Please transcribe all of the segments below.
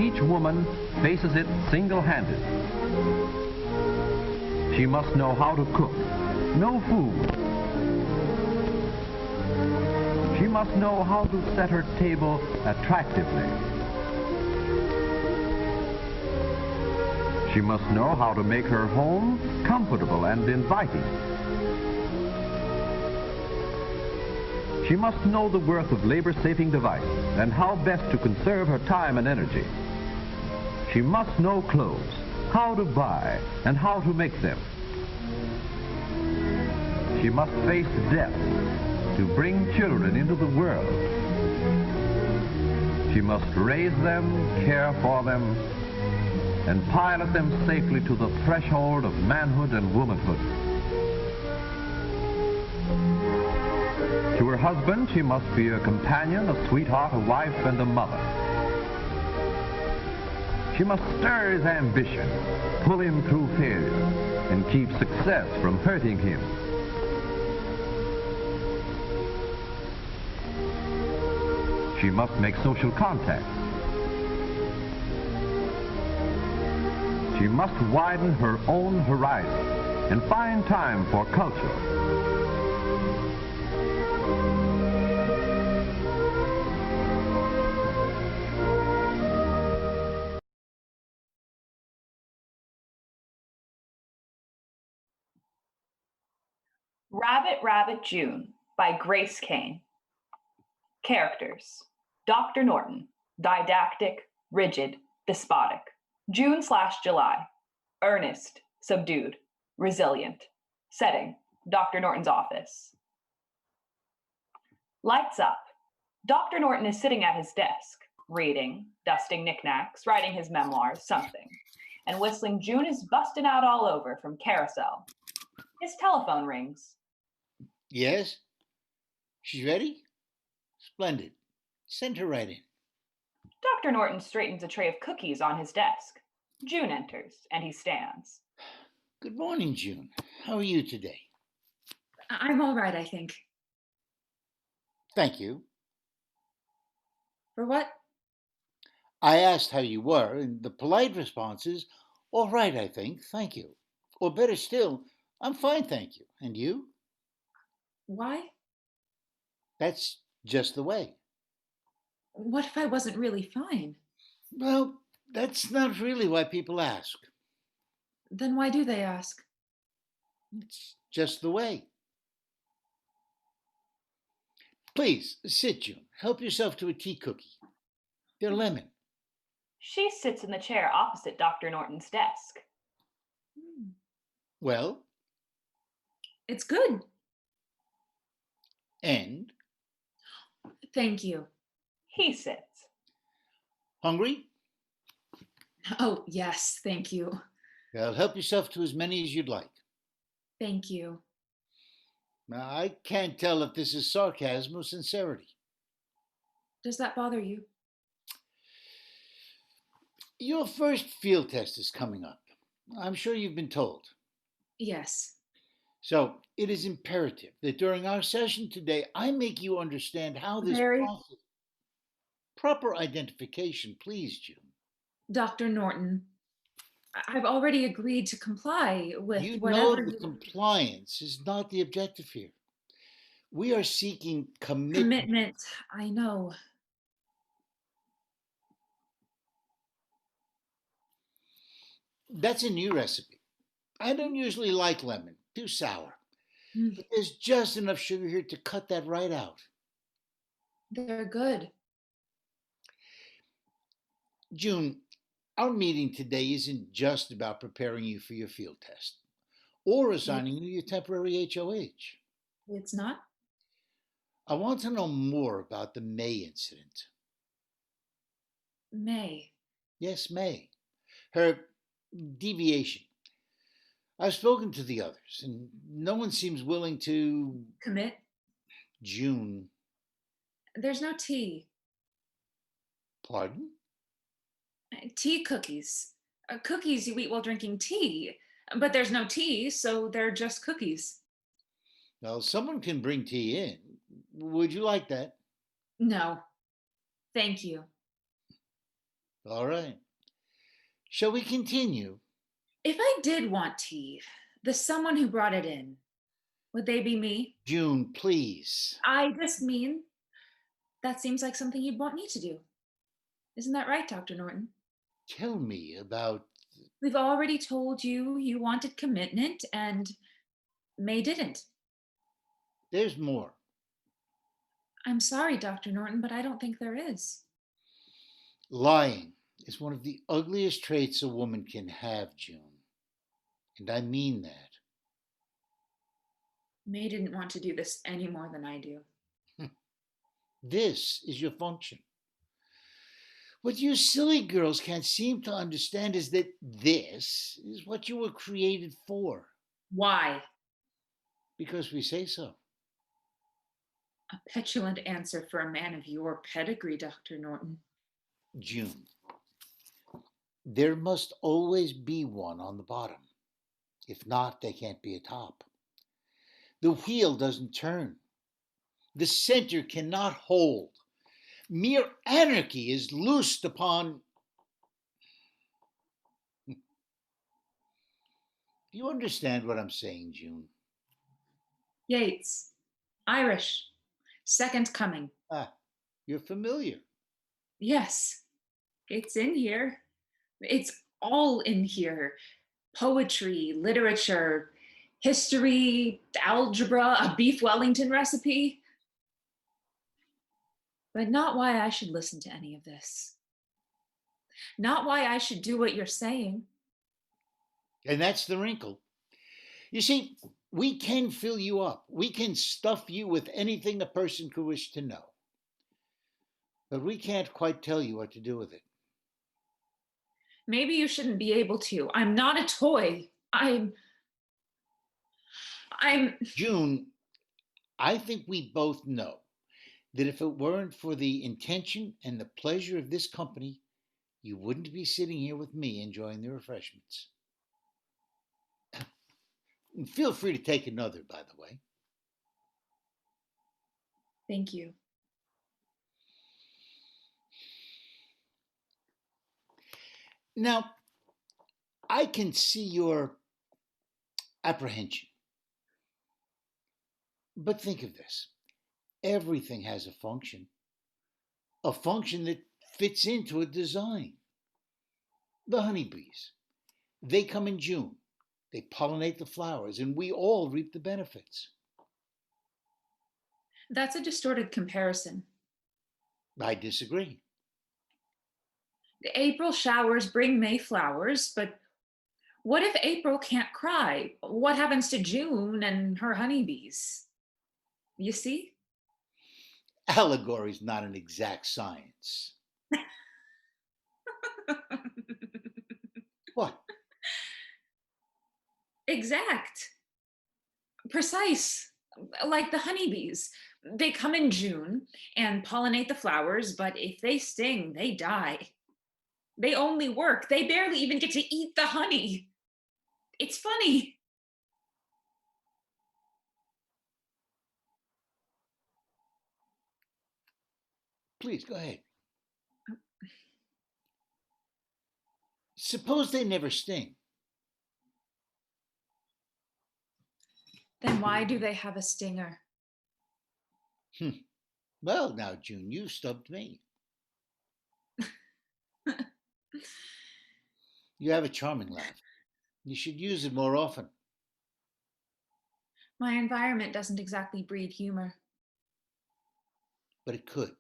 each woman faces it single-handed. She must know how to cook, know food. She must know how to set her table attractively. She must know how to make her home comfortable and inviting. She must know the worth of labor-saving devices and how best to conserve her time and energy. She must know clothes, how to buy and how to make them. She must face death to bring children into the world. She must raise them, care for them, and pilot them safely to the threshold of manhood and womanhood. To her husband, she must be a companion, a sweetheart, a wife, and a mother. She must stir his ambition, pull him through failure, and keep success from hurting him. She must make social contact. She must widen her own horizon and find time for culture. Rabbit Rabbit June by Grace Kane. Characters: Dr. Norton, didactic, rigid, despotic. June/July, earnest, subdued, resilient. Setting: Dr. Norton's office. Lights up. Dr. Norton is sitting at his desk, reading, dusting knickknacks, writing his memoirs, something, and whistling June is busting out all over from Carousel. His telephone rings. Yes? She's ready? Splendid. Send her right in. Dr. Norton straightens a tray of cookies on his desk. June enters, and he stands. Good morning, June. How are you today? I'm all right, I think. Thank you. For what? I asked how you were, and the polite response is, all right, I think, thank you. Or better still, I'm fine, thank you. And you? Why? That's just the way. What if I wasn't really fine? Well, that's not really why people ask. Then why do they ask? It's just the way. Please, sit, June. Help yourself to a tea cookie. They're lemon. She sits in the chair opposite Dr. Norton's desk. Well? It's good. And? Thank you. He sits. Hungry? Oh, yes, thank you. Well, help yourself to as many as you'd like. Thank you. Now, I can't tell if this is sarcasm or sincerity. Does that bother you? Your first field test is coming up. I'm sure you've been told. Yes. So it is imperative that during our session today, I make you understand how this process... Proper identification, please, June. Dr. Norton, I've already agreed to comply with whatever You know compliance is not the objective here. We are seeking commitment. Commitment, I know. That's a new recipe. I don't usually like lemon, too sour. But there's just enough sugar here to cut that right out. They're good. June, our meeting today isn't just about preparing you for your field test or assigning you your temporary HOH. It's not? I want to know more about the May incident. May? Yes, May. Her deviation. I've spoken to the others, and no one seems willing to... Commit? June. There's no tea. Pardon? Tea cookies. Cookies you eat while drinking tea. But there's no tea, so they're just cookies. Well, someone can bring tea in. Would you like that? No. Thank you. All right. Shall we continue? If I did want tea, the someone who brought it in, would they be me? June, please. I just mean that seems like something you'd want me to do. Isn't that right, Dr. Norton? Tell me about... We've already told you you wanted commitment, and May didn't. There's more. I'm sorry, Dr. Norton, but I don't think there is. Lying is one of the ugliest traits a woman can have, June. And I mean that. May didn't want to do this any more than I do. This is your function. What you silly girls can't seem to understand is that this is what you were created for. Why? Because we say so. A petulant answer for a man of your pedigree, Dr. Norton. June, there must always be one on the bottom. If not, they can't be a top. The wheel doesn't turn. The center cannot hold. Mere anarchy is loosed upon... Do you understand what I'm saying, June? Yates, Irish, second coming. Ah, you're familiar. Yes, it's in here. It's all in here. Poetry, literature, history, algebra, a beef Wellington recipe. But not why I should listen to any of this. Not why I should do what you're saying. And that's the wrinkle. You see, we can fill you up. We can stuff you with anything a person could wish to know. But we can't quite tell you what to do with it. Maybe you shouldn't be able to. I'm not a toy. I'm... June, I think we both know that if it weren't for the intention and the pleasure of this company, you wouldn't be sitting here with me enjoying the refreshments. Feel free to take another, by the way. Thank you. Now, I can see your apprehension. But think of this. Everything has a function that fits into a design. The honeybees, they come in June. They pollinate the flowers, and we all reap the benefits. That's a distorted comparison. I disagree. The April showers bring May flowers, but what if April can't cry? What happens to June and her honeybees? You see? Allegory is not an exact science. What? Exact. Precise. Like the honeybees. They come in June and pollinate the flowers, but if they sting, they die. They only work. They barely even get to eat the honey. It's funny. Please, go ahead. Suppose they never sting. Then why do they have a stinger? Well, now, June, you stumped me. You have a charming laugh. You should use it more often. My environment doesn't exactly breed humor. But it could.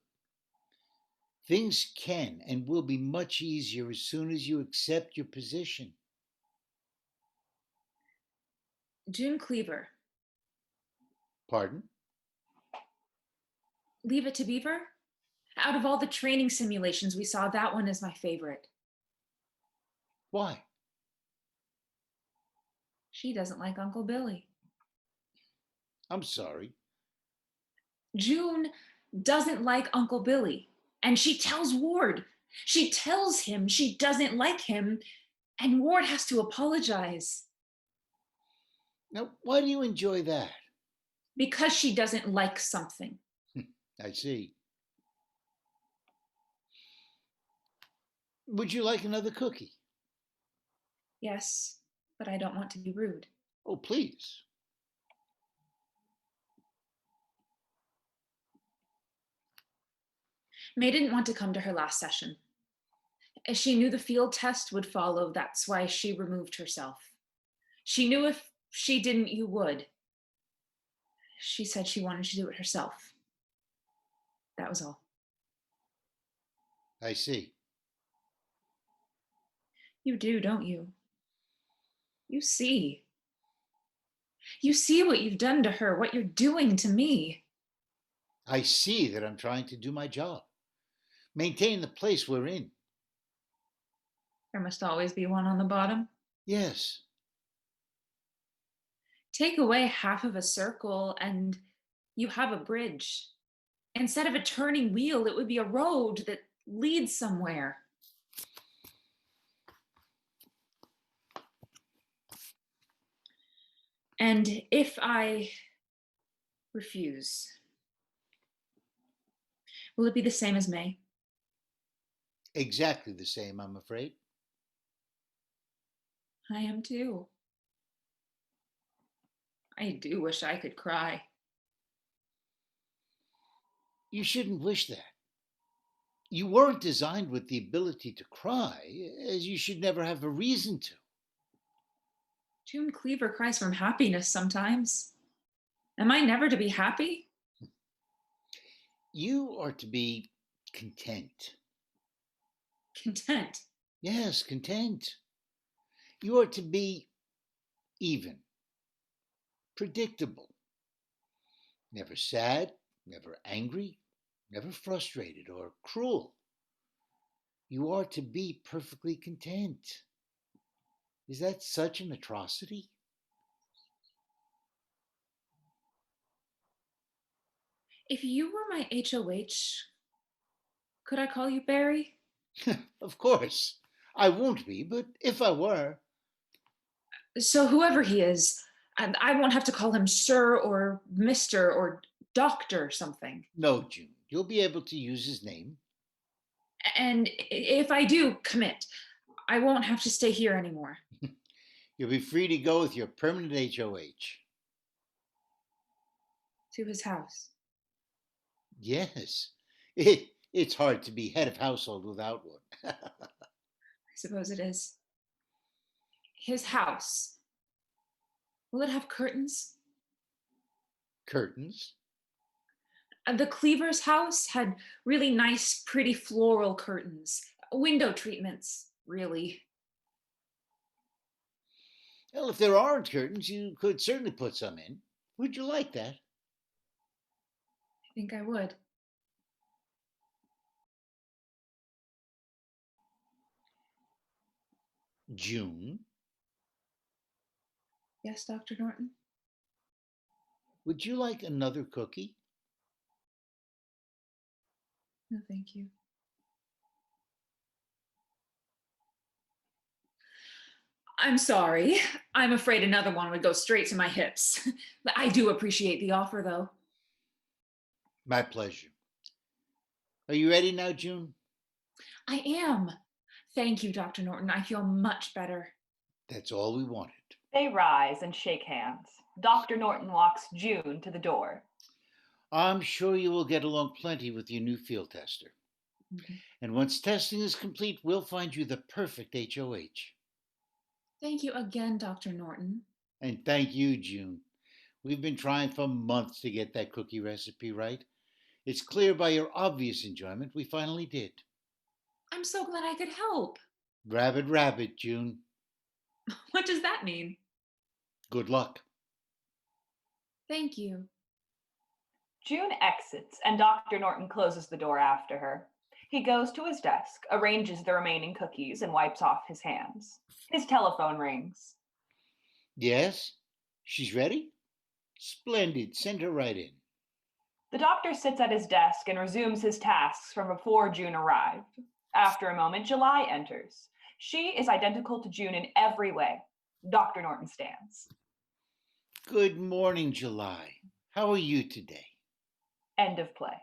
Things can and will be much easier as soon as you accept your position. June Cleaver. Pardon? Leave It to Beaver? Out of all the training simulations we saw, that one is my favorite. Why? She doesn't like Uncle Billy. I'm sorry. June doesn't like Uncle Billy. And she tells Ward. She tells him she doesn't like him. And Ward has to apologize. Now, why do you enjoy that? Because she doesn't like something. I see. Would you like another cookie? Yes, but I don't want to be rude. Oh, please. May didn't want to come to her last session. As she knew the field test would follow, that's why she removed herself. She knew if she didn't, you would. She said she wanted to do it herself. That was all. I see. You do, don't you? You see. You see what you've done to her, what you're doing to me. I see that I'm trying to do my job. Maintain the place we're in. There must always be one on the bottom. Yes. Take away half of a circle and you have a bridge. Instead of a turning wheel, it would be a road that leads somewhere. And if I refuse, will it be the same as May? Exactly the same, I'm afraid. I am too. I do wish I could cry. You shouldn't wish that. You weren't designed with the ability to cry, as you should never have a reason to. June Cleaver cries from happiness sometimes. Am I never to be happy? You are to be content. Content. Yes, content. You are to be even, predictable. Never sad, never angry, never frustrated or cruel. You are to be perfectly content. Is that such an atrocity? If you were my HOH, could I call you Barry? Of course. I won't be, but if I were. So whoever he is, I won't have to call him Sir or Mr. or Doctor or something. No, June. You'll be able to use his name. And if I do commit, I won't have to stay here anymore. You'll be free to go with your permanent HOH. To his house. Yes. It's hard to be head of household without one. I suppose it is. His house. Will it have curtains? Curtains? The Cleaver's house had really nice, pretty floral curtains. Window treatments, really. Well, if there aren't curtains, you could certainly put some in. Would you like that? I think I would. June, Yes, Dr. Norton? would you like another cookie? No, thank you. I'm sorry. I'm afraid another one would go straight to my hips. But I do appreciate the offer, though. My pleasure. Are you ready now, June? I am. Thank you, Dr. Norton. I feel much better. That's all we wanted. They rise and shake hands. Dr. Norton walks June to the door. I'm sure you will get along plenty with your new field tester. Okay. And once testing is complete, we'll find you the perfect HOH. Thank you again, Dr. Norton. And thank you, June. We've been trying for months to get that cookie recipe right. It's clear by your obvious enjoyment we finally did. I'm so glad I could help. Rabbit, rabbit, June. What does that mean? Good luck. Thank you. June exits, and Dr. Norton closes the door after her. He goes to his desk, arranges the remaining cookies, and wipes off his hands. His telephone rings. Yes? She's ready? Splendid. Send her right in. The doctor sits at his desk and resumes his tasks from before June arrived. After a moment, July enters. She is identical to June in every way. Dr. Norton stands. Good morning, July. How are you today? End of play.